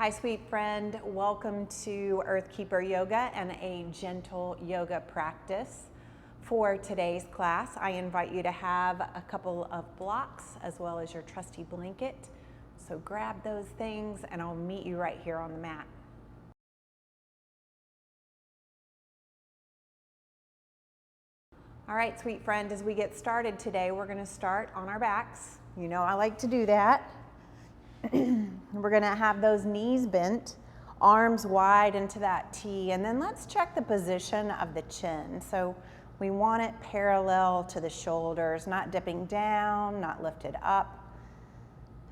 Hi, sweet friend. Welcome to Earthkeeper Yoga and a gentle yoga practice. For today's class, I invite you to have a couple of blocks as well as your trusty blanket. So grab those things and I'll meet you right here on the mat. All right, sweet friend, as we get started today, we're going to start on our backs. You know I like to do that. We're going to have those knees bent, arms wide into that T, and then let's check the position of the chin. So we want it parallel to the shoulders, not dipping down, not lifted up.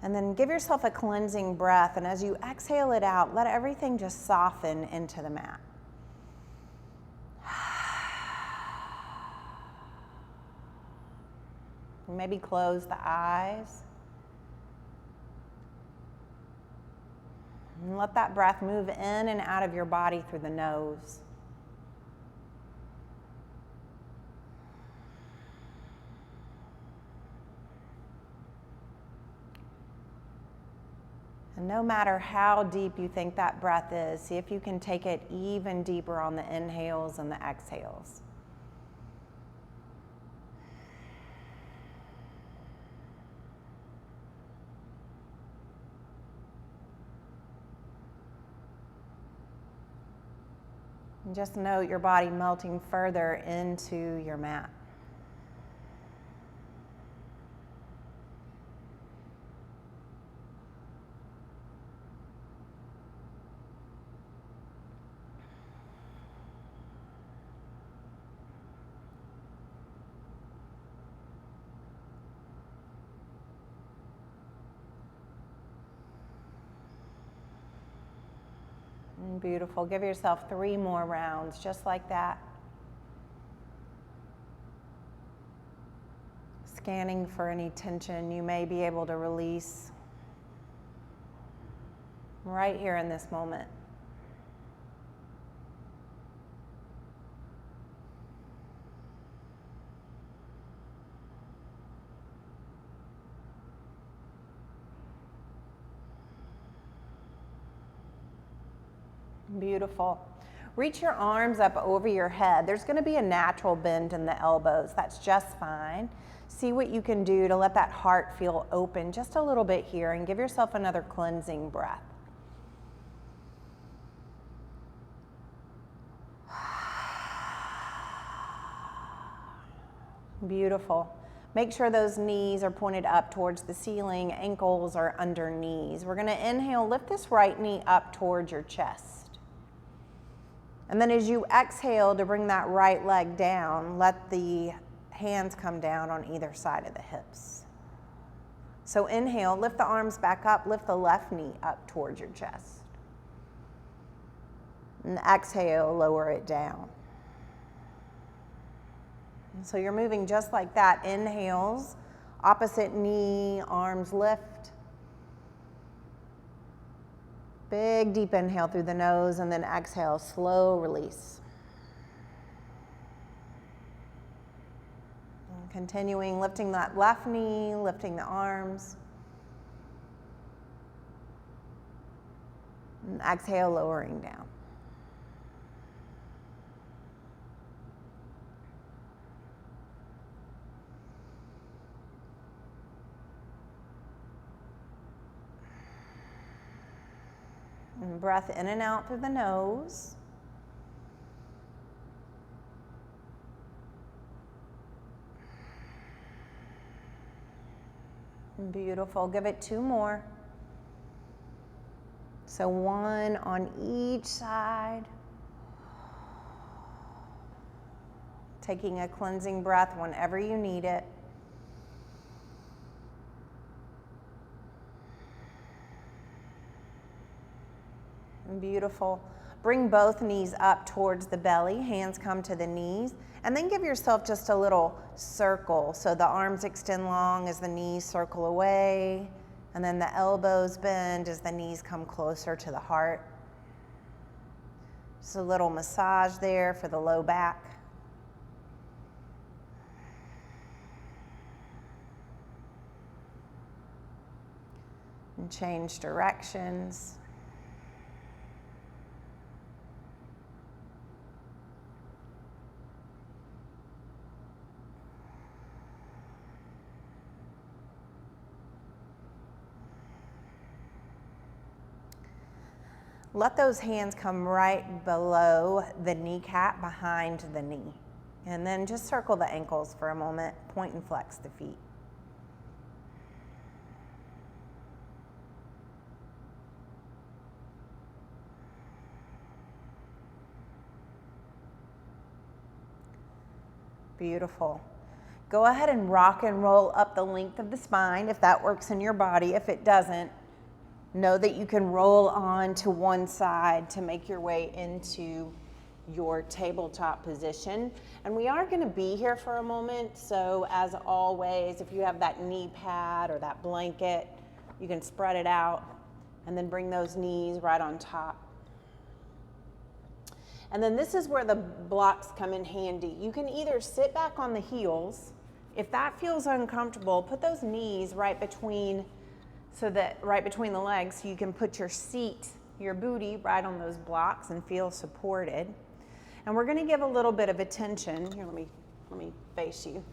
And then give yourself a cleansing breath, and as you exhale it out, let everything just soften into the mat. Maybe close the eyes. And let that breath move in and out of your body through the nose. And no matter how deep you think that breath is, see if you can take it even deeper on the inhales and the exhales. And just note your body melting further into your mat. Beautiful. Give yourself 3 more rounds, just like that. Scanning for any tension you may be able to release right here in this moment. Beautiful. Reach your arms up over your head. There's going to be a natural bend in the elbows. That's just fine. See what you can do to let that heart feel open just a little bit here, and give yourself another cleansing breath. Beautiful. Make sure those knees are pointed up towards the ceiling, ankles are under knees. We're going to inhale, lift this right knee up towards your chest. And then as you exhale to bring that right leg down, let the hands come down on either side of the hips. So inhale, lift the arms back up, lift the left knee up towards your chest. And exhale, lower it down. And so you're moving just like that. Inhales, opposite knee, arms lift. Big deep inhale through the nose, and then exhale, slow release. And continuing, lifting that left knee, lifting the arms. And exhale, lowering down. And breath in and out through the nose. Beautiful. Give it 2 more. So 1 on each side. Taking a cleansing breath whenever you need it. Beautiful. Bring both knees up towards the belly, hands come to the knees, and then give yourself just a little circle. So the arms extend long as the knees circle away, and then the elbows bend as the knees come closer to the heart. Just a little massage there for the low back. And change directions. Let those hands come right below the kneecap, behind the knee. And then just circle the ankles for a moment, point and flex the feet. Beautiful. Go ahead and rock and roll up the length of the spine if that works in your body. If it doesn't, know that you can roll on to one side to make your way into your tabletop position. And we are going to be here for a moment, so as always, if you have that knee pad or that blanket, you can spread it out and then bring those knees right on top. And then this is where the blocks come in handy. You can either sit back on the heels. If that feels uncomfortable, put those knees right between the legs, so you can put your seat, your booty right on those blocks and feel supported. And we're going to give a little bit of attention. Here, let me face you.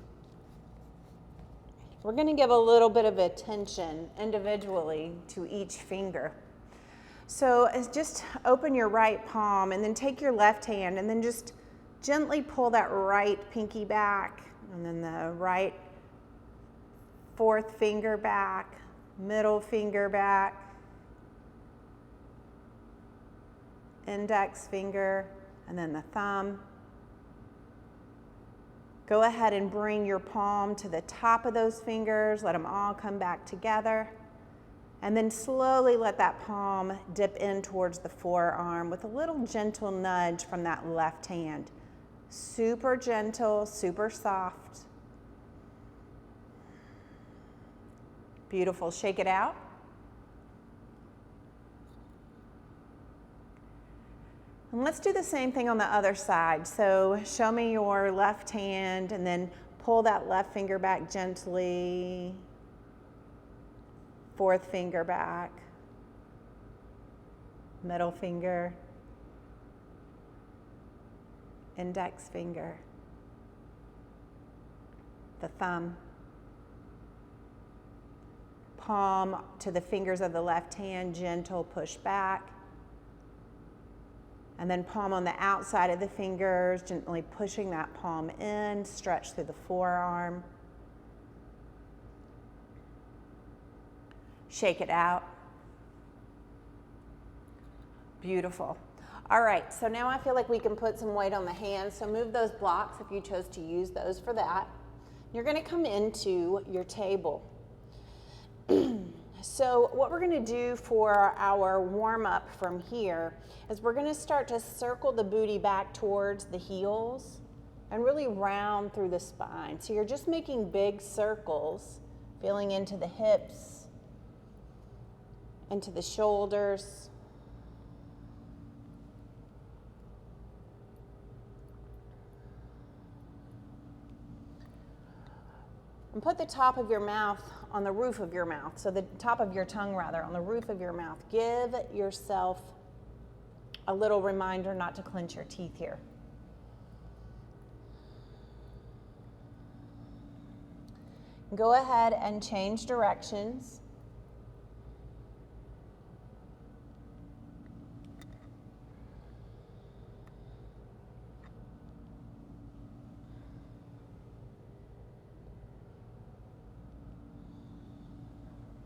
We're going to give a little bit of attention individually to each finger. So just open your right palm and then take your left hand and then just gently pull that right pinky back, and then the right fourth finger back, middle finger back, index finger, and then the thumb. Go ahead and bring your palm to the top of those fingers, let them all come back together, and then slowly let that palm dip in towards the forearm with a little gentle nudge from that left hand. Super gentle, super soft. Beautiful. Shake it out. And let's do the same thing on the other side. So show me your left hand and then pull that left finger back gently. Fourth finger back. Middle finger. Index finger. The thumb. Palm to the fingers of the left hand, gentle push back. And then palm on the outside of the fingers, gently pushing that palm in, stretch through the forearm. Shake it out. Beautiful. All right, so now I feel like we can put some weight on the hands, so move those blocks if you chose to use those for that. You're gonna come into your table. So what we're going to do for our warm-up from here is we're going to start to circle the booty back towards the heels and really round through the spine. So you're just making big circles, feeling into the hips, into the shoulders. And put the top of your mouth on the roof of your mouth, so the top of your tongue rather, on the roof of your mouth. Give yourself a little reminder not to clench your teeth here. Go ahead and change directions.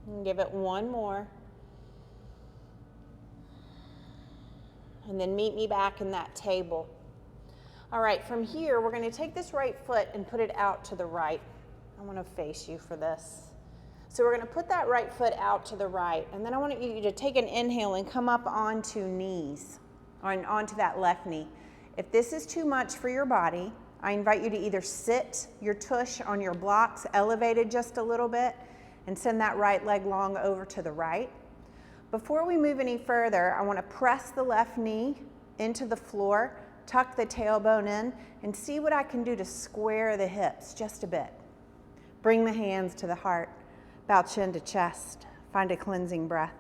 And give it one more. And then meet me back in that table. All right, from here, we're going to take this right foot and put it out to the right. I want to face you for this. So we're going to put that right foot out to the right, and then I want you to take an inhale and come up onto knees, or onto that left knee. If this is too much for your body, I invite you to either sit your tush on your blocks elevated just a little bit, and send that right leg long over to the right. Before we move any further, I want to press the left knee into the floor, tuck the tailbone in, and see what I can do to square the hips just a bit. Bring the hands to the heart, bow chin to chest, find a cleansing breath.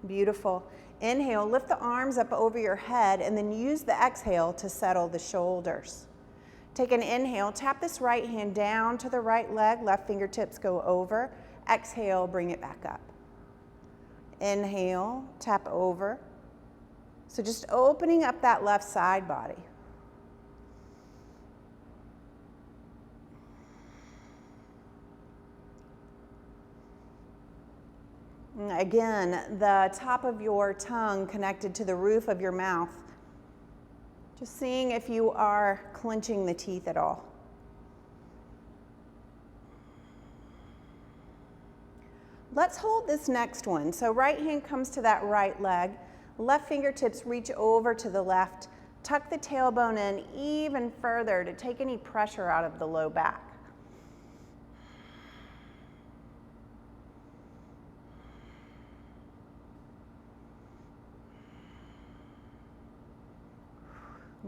Beautiful. Inhale, lift the arms up over your head, and then use the exhale to settle the shoulders. Take an inhale, tap this right hand down to the right leg, left fingertips go over. Exhale, bring it back up. Inhale, tap over. So just opening up that left side body. Again, the top of your tongue connected to the roof of your mouth. Just seeing if you are clenching the teeth at all. Let's hold this next one. So right hand comes to that right leg. Left fingertips reach over to the left. Tuck the tailbone in even further to take any pressure out of the low back.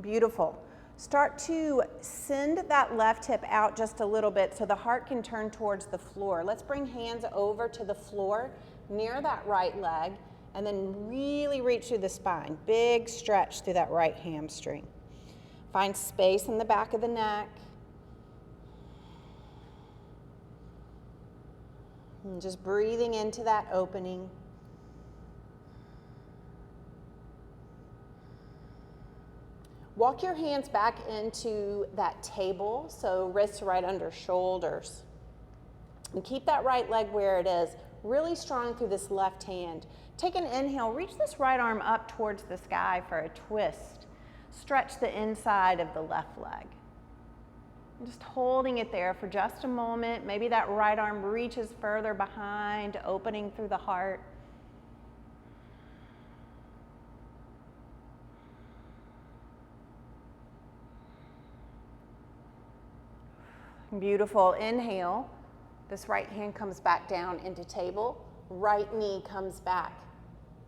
Beautiful. Start to send that left hip out just a little bit so the heart can turn towards the floor. Let's bring hands over to the floor near that right leg and then really reach through the spine. Big stretch through that right hamstring. Find space in the back of the neck. And just breathing into that opening. Walk your hands back into that table, so wrists right under shoulders. And keep that right leg where it is, really strong through this left hand. Take an inhale, reach this right arm up towards the sky for a twist. Stretch the inside of the left leg. And just holding it there for just a moment. Maybe that right arm reaches further behind, opening through the heart. Beautiful. Inhale. This right hand comes back down into table. Right knee comes back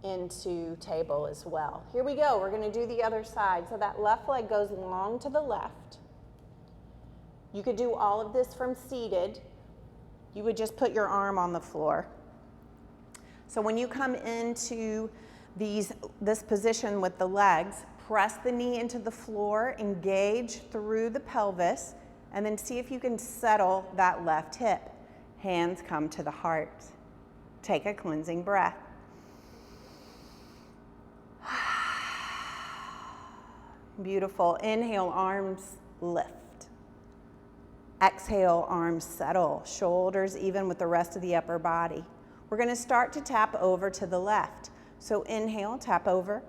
into table as well. Here we go. We're going to do the other side. So that left leg goes long to the left. You could do all of this from seated. You would just put your arm on the floor. So when you come into this position with the legs, press the knee into the floor, engage through the pelvis, and then see if you can settle that left hip. Hands come to the heart. Take a cleansing breath. Beautiful. Inhale, arms lift. Exhale, arms settle. Shoulders even with the rest of the upper body. We're going to start to tap over to the left. So inhale, tap over.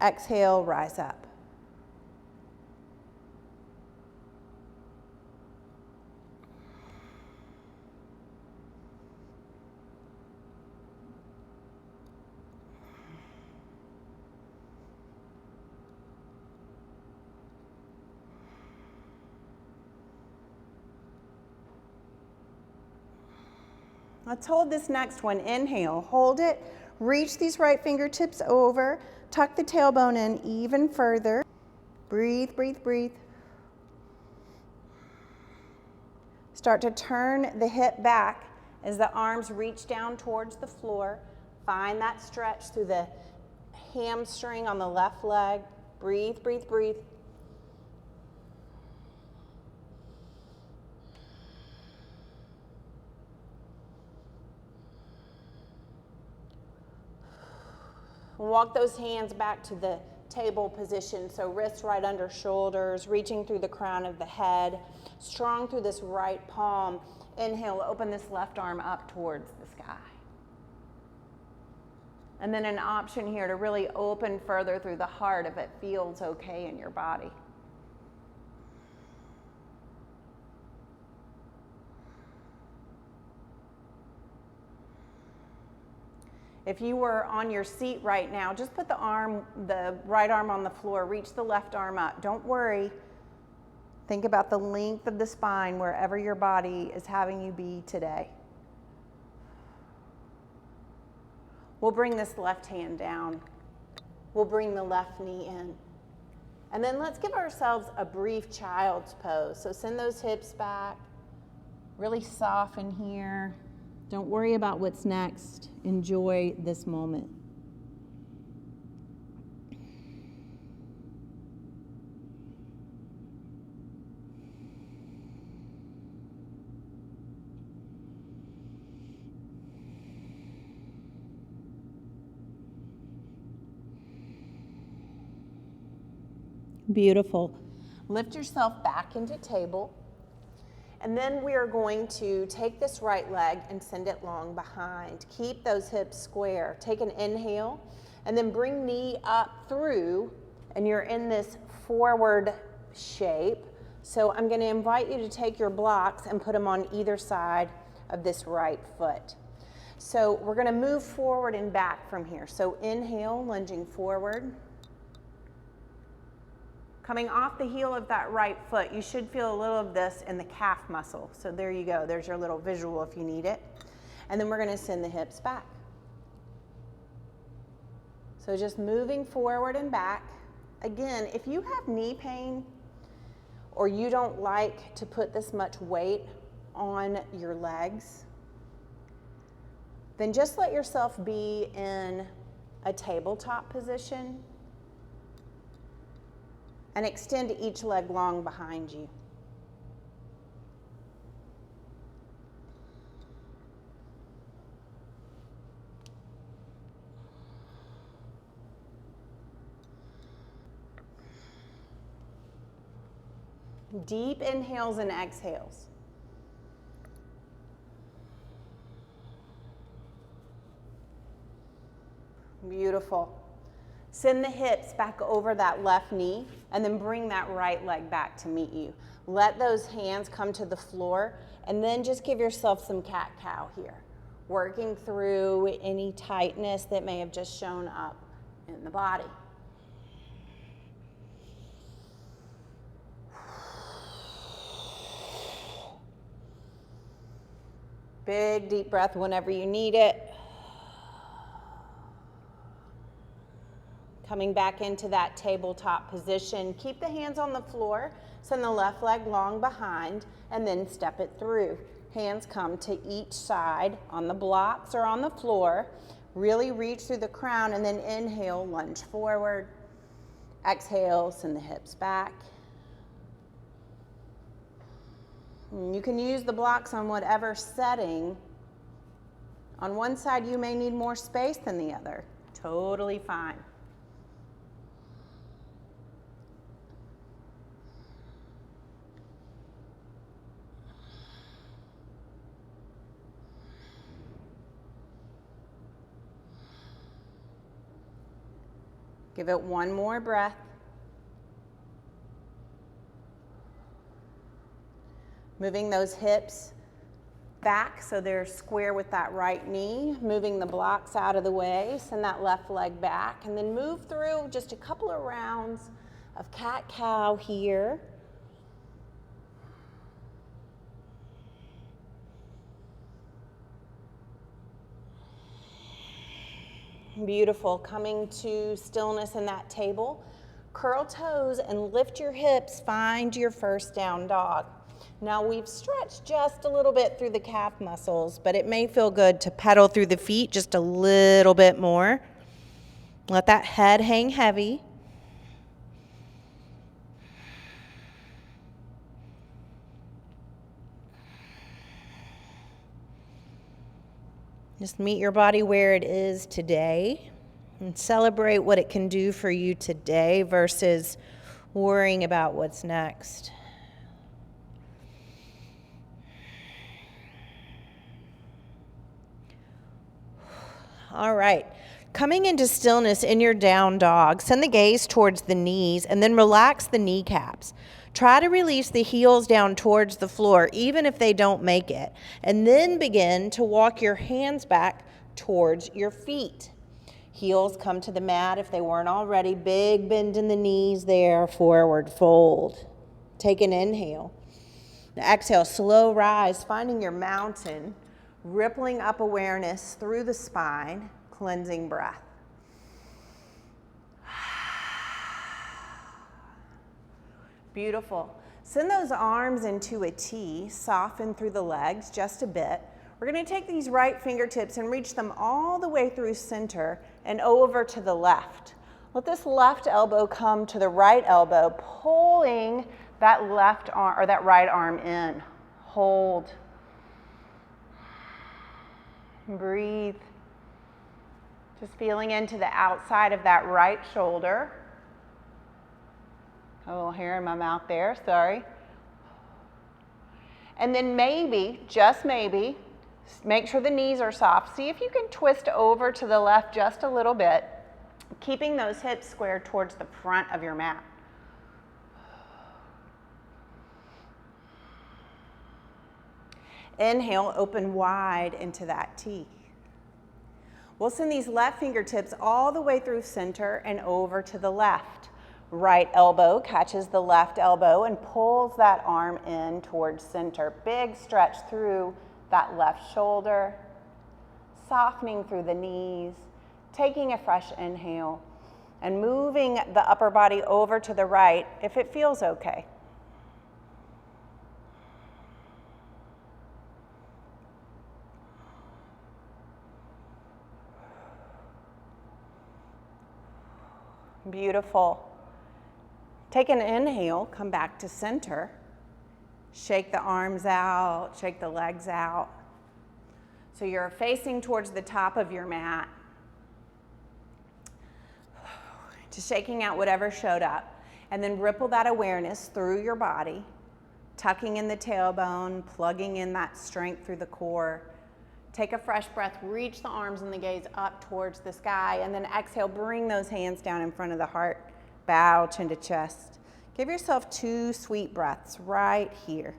Exhale, rise up. Let's hold this next one. Inhale, hold it, reach these right fingertips over, tuck the tailbone in even further. Breathe, breathe, breathe. Start to turn the hip back as the arms reach down towards the floor. Find that stretch through the hamstring on the left leg. Breathe, breathe, breathe. Walk those hands back to the table position, so wrists right under shoulders, reaching through the crown of the head, strong through this right palm. Inhale, open this left arm up towards the sky. And then an option here to really open further through the heart if it feels okay in your body. If you were on your seat right now, just put the right arm on the floor, reach the left arm up. Don't worry. Think about the length of the spine wherever your body is having you be today. We'll bring this left hand down. We'll bring the left knee in. And then let's give ourselves a brief child's pose. So send those hips back. Really soften here. Don't worry about what's next. Enjoy this moment. Beautiful. Lift yourself back into table. And then we are going to take this right leg and send it long behind. Keep those hips square. Take an inhale and then bring knee up through, and you're in this forward shape. So I'm going to invite you to take your blocks and put them on either side of this right foot. So we're going to move forward and back from here. So inhale, lunging forward. Coming off the heel of that right foot, you should feel a little of this in the calf muscle. So there you go. There's your little visual if you need it. And then we're going to send the hips back. So just moving forward and back. Again, if you have knee pain or you don't like to put this much weight on your legs, then just let yourself be in a tabletop position and extend each leg long behind you. Deep inhales and exhales. Beautiful. Send the hips back over that left knee and then bring that right leg back to meet you. Let those hands come to the floor and then just give yourself some cat-cow here, working through any tightness that may have just shown up in the body. Big deep breath whenever you need it. Coming back into that tabletop position. Keep the hands on the floor. Send the left leg long behind and then step it through. Hands come to each side on the blocks or on the floor. Really reach through the crown and then inhale, lunge forward. Exhale, send the hips back. And you can use the blocks on whatever setting. On one side, you may need more space than the other. Totally fine. Give it one more breath. Moving those hips back so they're square with that right knee. Moving the blocks out of the way. Send that left leg back. And then move through just a couple of rounds of cat-cow here. Beautiful. Coming to stillness in that table. Curl toes and lift your hips. Find your first down dog. Now we've stretched just a little bit through the calf muscles, but it may feel good to pedal through the feet just a little bit more. Let that head hang heavy. Just meet your body where it is today and celebrate what it can do for you today versus worrying about what's next. All right. Coming into stillness in your down dog, send the gaze towards the knees and then relax the kneecaps. Try to release the heels down towards the floor, even if they don't make it. And then begin to walk your hands back towards your feet. Heels come to the mat if they weren't already. Big bend in the knees there, forward fold. Take an inhale. Now exhale, slow rise, finding your mountain, rippling up awareness through the spine, cleansing breath. Beautiful. Send those arms into a T, soften through the legs just a bit. We're going to take these right fingertips and reach them all the way through center and over to the left. Let this left elbow come to the right elbow, pulling that left arm or that right arm in. Hold. Breathe. Just feeling into the outside of that right shoulder. A little hair in my mouth there, sorry. And then maybe, just maybe, make sure the knees are soft. See if you can twist over to the left just a little bit, keeping those hips squared towards the front of your mat. Inhale, open wide into that T. We'll send these left fingertips all the way through center and over to the left. Right elbow catches the left elbow and pulls that arm in towards center. Big stretch through that left shoulder, softening through the knees, taking a fresh inhale, and moving the upper body over to the right if it feels okay. Beautiful. Take an inhale, come back to center. Shake the arms out, shake the legs out. So you're facing towards the top of your mat. Just shaking out whatever showed up. And then ripple that awareness through your body, tucking in the tailbone, plugging in that strength through the core. Take a fresh breath, reach the arms and the gaze up towards the sky, and then exhale, bring those hands down in front of the heart, bow chin to chest. Give yourself 2 sweet breaths right here.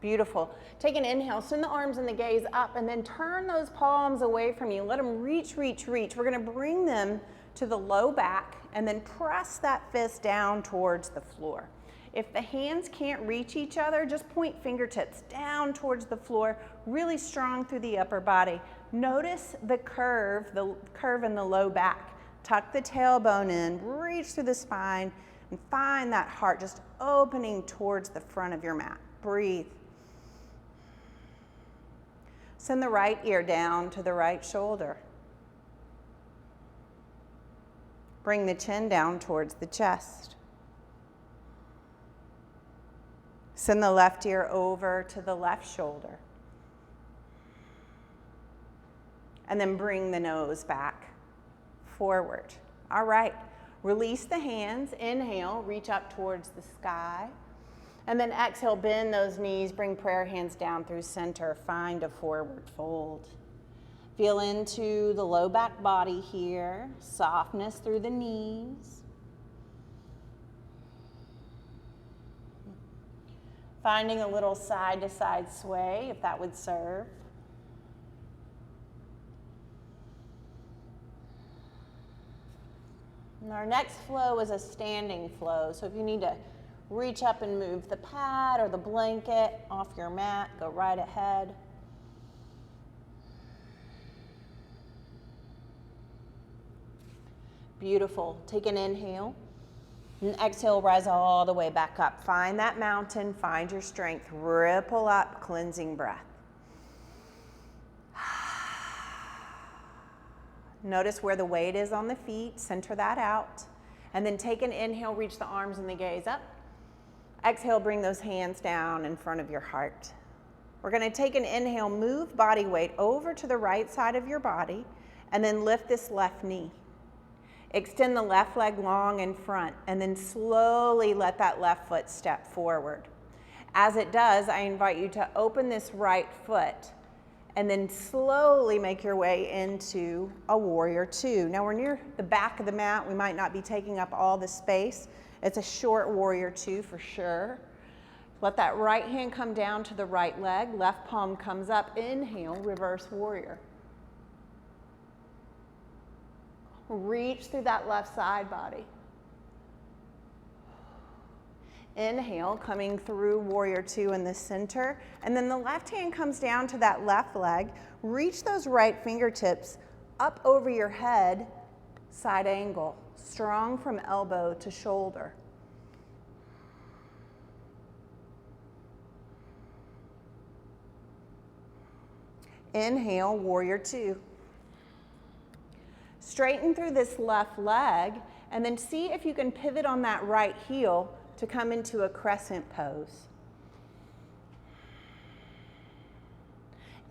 Beautiful. Take an inhale, send the arms and the gaze up, and then turn those palms away from you. Let them reach, reach, reach. We're gonna bring them to the low back and then press that fist down towards the floor. If the hands can't reach each other, just point fingertips down towards the floor, really strong through the upper body. Notice the curve in the low back. Tuck the tailbone in, reach through the spine, and find that heart just opening towards the front of your mat. Breathe. Send the right ear down to the right shoulder. Bring the chin down towards the chest. Send the left ear over to the left shoulder. And then bring the nose back forward. All right, release the hands. Inhale, reach up towards the sky. And then exhale, bend those knees, bring prayer hands down through center. Find a forward fold. Feel into the low back body here, softness through the knees. Finding a little side to side sway if that would serve. And our next flow is a standing flow. So if you need to reach up and move the pad or the blanket off your mat, go right ahead. Beautiful. Take an inhale and exhale, rise all the way back up. Find that mountain, find your strength, ripple up, cleansing breath. Notice where the weight is on the feet, center that out. And then take an inhale, reach the arms and the gaze up. Exhale, bring those hands down in front of your heart. We're gonna take an inhale, move body weight over to the right side of your body, and then lift this left knee. Extend the left leg long in front, and then slowly let that left foot step forward. As it does, I invite you to open this right foot, and then slowly make your way into a warrior two. Now we're near the back of the mat. We might not be taking up all the space. It's a short warrior two for sure. Let that right hand come down to the right leg. Left palm comes up. Inhale, reverse warrior. Reach through that left side body. Inhale, coming through warrior two in the center. And then the left hand comes down to that left leg. Reach those right fingertips up over your head, side angle. Strong from elbow to shoulder. Inhale, warrior two. Straighten through this left leg, and then see if you can pivot on that right heel to come into a crescent pose.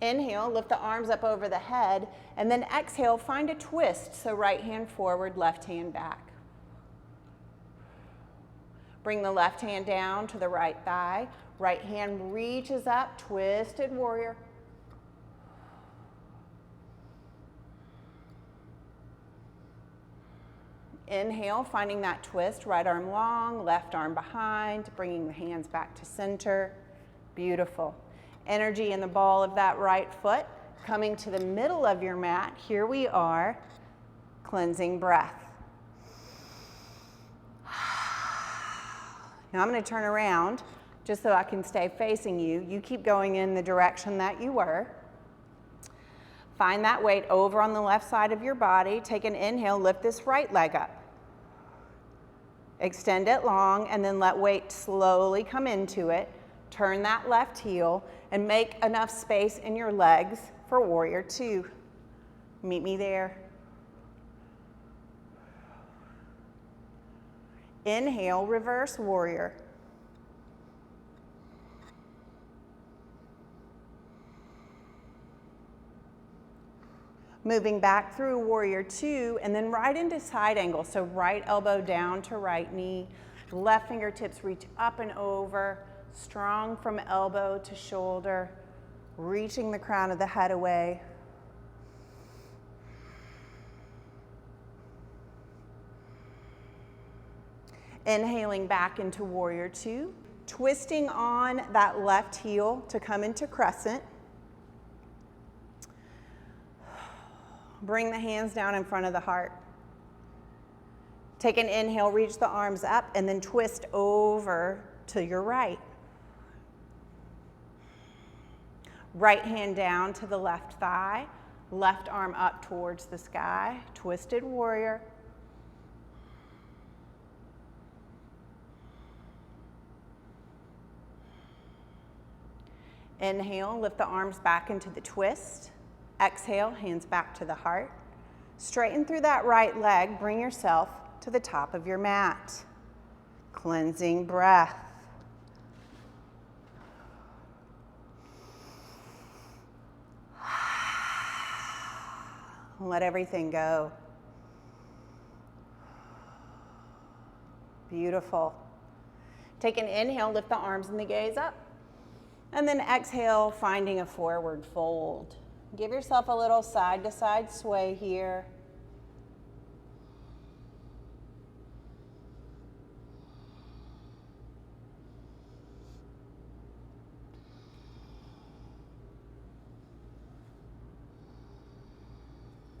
Inhale, lift the arms up over the head, and then exhale, find a twist. So right hand forward, left hand back. Bring the left hand down to the right thigh. Right hand reaches up, twisted warrior. Inhale, finding that twist, right arm long, left arm behind, bringing the hands back to center. Beautiful. Energy in the ball of that right foot, coming to the middle of your mat. Here we are, cleansing breath. Now I'm going to turn around just so I can stay facing you. You keep going in the direction that you were. Find that weight over on the left side of your body. Take an inhale, lift this right leg up. Extend it long, and then let weight slowly come into it. Turn that left heel and make enough space in your legs for warrior two. Meet me there. Inhale, reverse warrior. Moving back through warrior two, and then right into side angle. So right elbow down to right knee, left fingertips reach up and over, strong from elbow to shoulder, reaching the crown of the head away. Inhaling back into warrior two, twisting on that left heel to come into crescent. Bring the hands down in front of the heart. Take an inhale, reach the arms up, and then twist over to your right. Right hand down to the left thigh, left arm up towards the sky, twisted warrior. Inhale, lift the arms back into the twist. Exhale, hands back to the heart. Straighten through that right leg, bring yourself to the top of your mat. Cleansing breath. Let everything go. Beautiful. Take an inhale, lift the arms and the gaze up. And then exhale, finding a forward fold. Give yourself a little side to side sway here.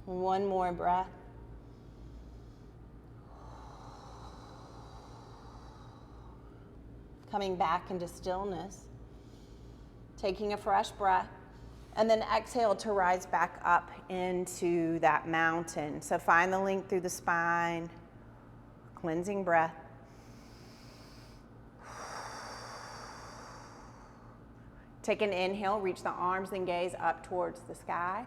One more breath. Coming back into stillness. Taking a fresh breath. And then exhale to rise back up into that mountain. So find the length through the spine. Cleansing breath. Take an inhale, reach the arms and gaze up towards the sky.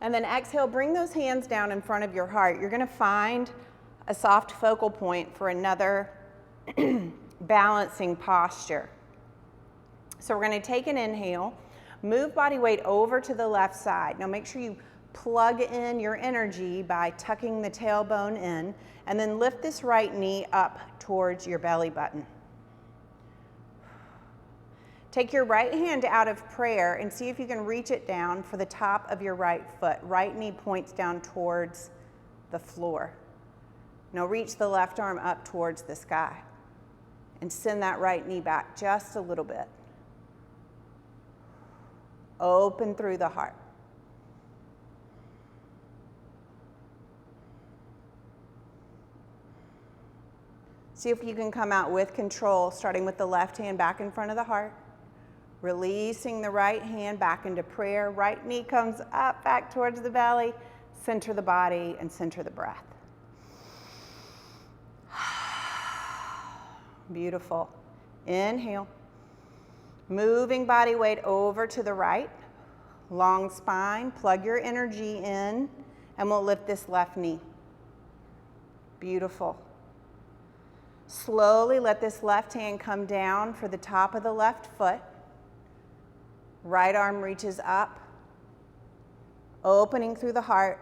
And then exhale, bring those hands down in front of your heart. You're gonna find a soft focal point for another balancing posture. So we're gonna take an inhale, move body weight over to the left side. Now make sure you plug in your energy by tucking the tailbone in, and then lift this right knee up towards your belly button. Take your right hand out of prayer and see if you can reach it down for the top of your right foot. Right knee points down towards the floor. Now reach the left arm up towards the sky and send that right knee back just a little bit. Open through the heart. See if you can come out with control, starting with the left hand back in front of the heart. Releasing the right hand back into prayer. Right knee comes up, back towards the belly. Center the body and center the breath. Beautiful. Inhale. Moving body weight over to the right. Long spine. Plug your energy in, and we'll lift this left knee. Beautiful. Slowly let this left hand come down for the top of the left foot. Right arm reaches up, Opening through the heart,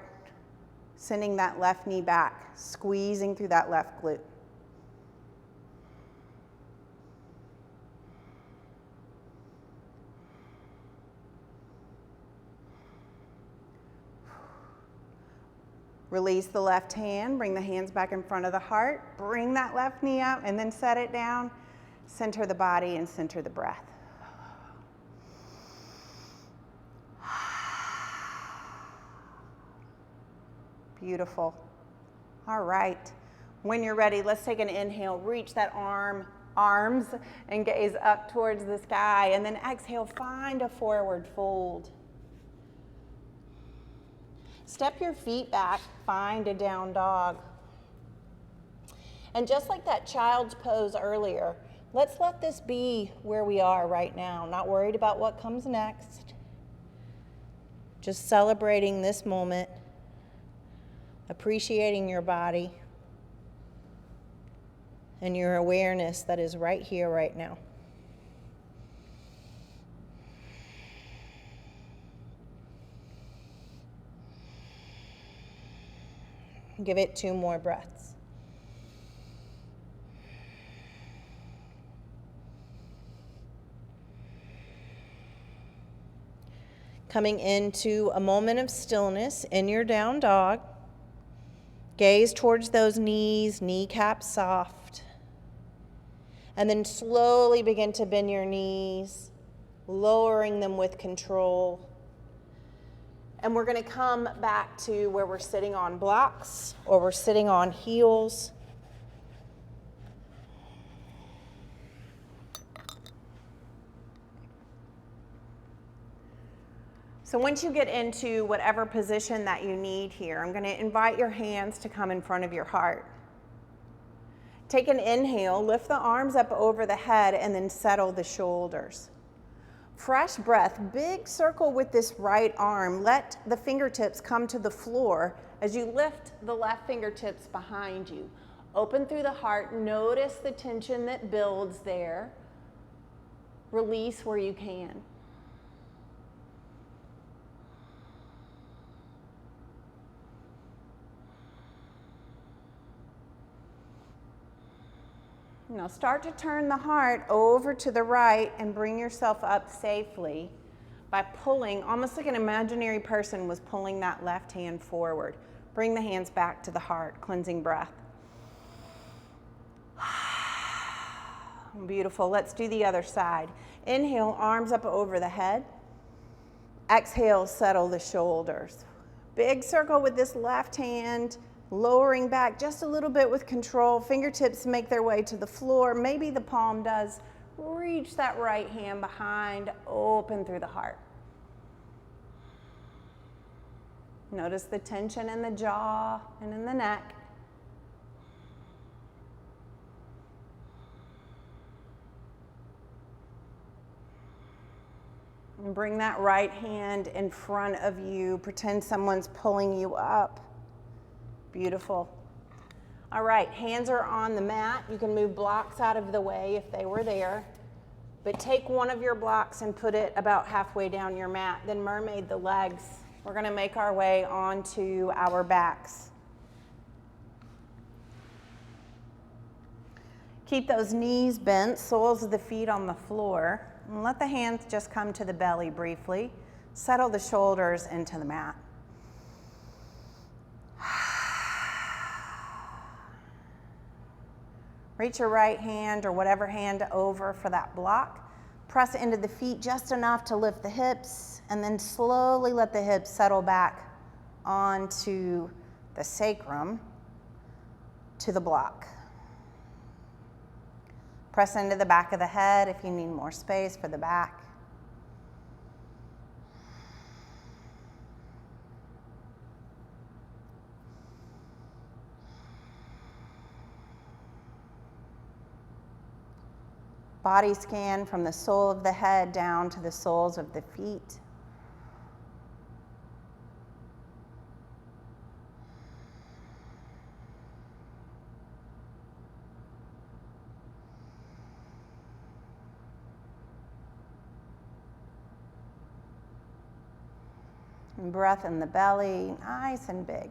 sending that left knee back, squeezing through that left glute. Release the left hand, bring the hands back in front of the heart, bring that left knee up and then set it down. Center the body and center the breath. Beautiful. All right. When you're ready, let's take an inhale. Reach that arms and gaze up towards the sky. And then exhale, find a forward fold. Step your feet back, find a down dog. And just like that child's pose earlier, let's let this be where we are right now. Not worried about what comes next. Just celebrating this moment. Appreciating your body and your awareness that is right here, right now. Give it 2 more breaths. Coming into a moment of stillness in your down dog. Gaze towards those knees, kneecaps soft. And then slowly begin to bend your knees, lowering them with control. And we're going to come back to where we're sitting on blocks or we're sitting on heels. So once you get into whatever position that you need here, I'm going to invite your hands to come in front of your heart. Take an inhale, lift the arms up over the head, and then settle the shoulders. Fresh breath, big circle with this right arm. Let the fingertips come to the floor as you lift the left fingertips behind you. Open through the heart, notice the tension that builds there. Release where you can. Now start to turn the heart over to the right and bring yourself up safely by pulling, almost like an imaginary person was pulling that left hand forward. Bring the hands back to the heart, cleansing breath. Beautiful. Let's do the other side. Inhale, arms up over the head. Exhale, settle the shoulders. Big circle with this left hand. Lowering back just a little bit with control. Fingertips make their way to the floor. Maybe the palm does. Reach that right hand behind, open through the heart. Notice the tension in the jaw and in the neck. And bring that right hand in front of you. Pretend someone's pulling you up. Beautiful. All right, hands are on the mat. You can move blocks out of the way if they were there. But take one of your blocks and put it about halfway down your mat. Then mermaid the legs. We're going to make our way onto our backs. Keep those knees bent, soles of the feet on the floor. And let the hands just come to the belly briefly. Settle the shoulders into the mat. Reach your right hand or whatever hand over for that block. Press into the feet just enough to lift the hips, and then slowly let the hips settle back onto the sacrum to the block. Press into the back of the head if you need more space for the back. Body scan from the sole of the head down to the soles of the feet. And breath in the belly, nice and big.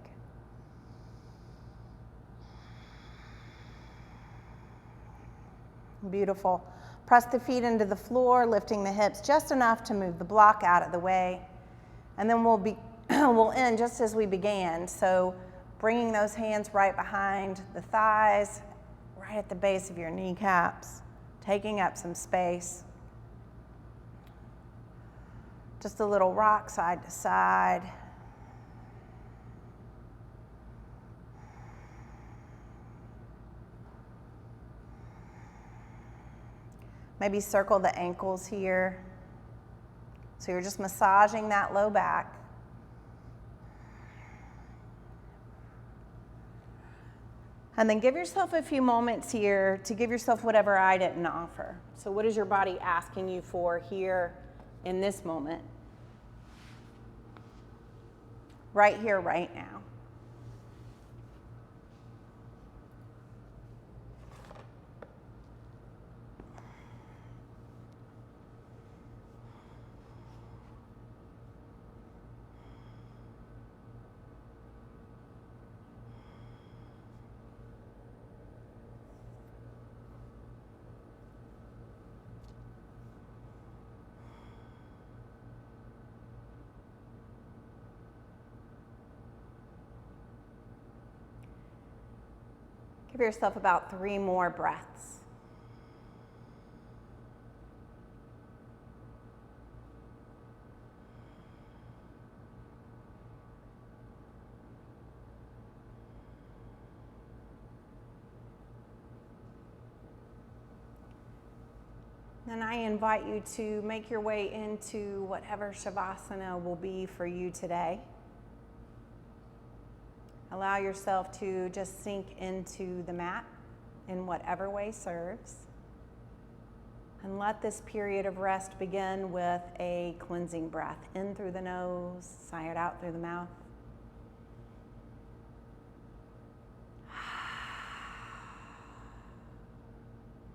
Beautiful. Press the feet into the floor, lifting the hips just enough to move the block out of the way. And then we'll end just as we began. So bringing those hands right behind the thighs, right at the base of your kneecaps, taking up some space. Just a little rock side to side. Maybe circle the ankles here. So you're just massaging that low back. And then give yourself a few moments here to give yourself whatever I didn't offer. So what is your body asking you for here in this moment? Right here, right now. Give yourself about 3 more breaths. Then I invite you to make your way into whatever Shavasana will be for you today. Allow yourself to just sink into the mat in whatever way serves. And let this period of rest begin with a cleansing breath. In through the nose, sigh it out through the mouth.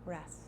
Rest.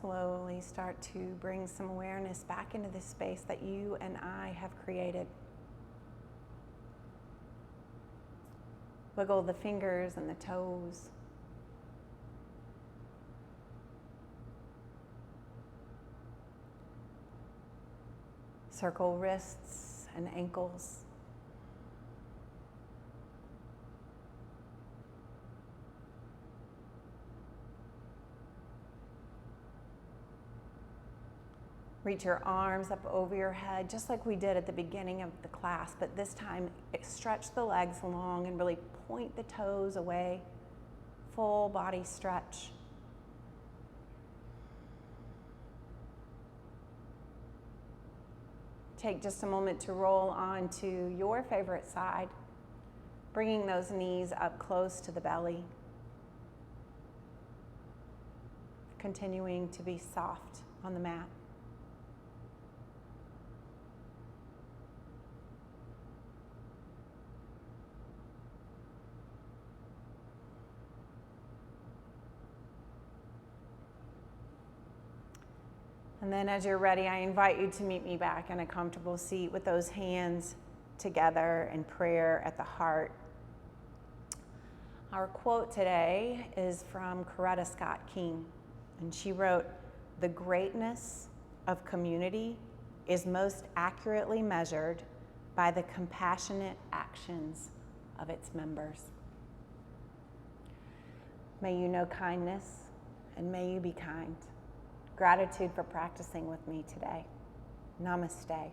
Slowly start to bring some awareness back into this space that you and I have created. Wiggle the fingers and the toes. Circle wrists and ankles. Reach your arms up over your head, just like we did at the beginning of the class, but this time stretch the legs long and really point the toes away. Full body stretch. Take just a moment to roll onto your favorite side, bringing those knees up close to the belly. Continuing to be soft on the mat. And then as you're ready, I invite you to meet me back in a comfortable seat with those hands together in prayer at the heart. Our quote today is from Coretta Scott King, and she wrote, the greatness of community is most accurately measured by the compassionate actions of its members. May you know kindness, and may you be kind. Gratitude for practicing with me today. Namaste.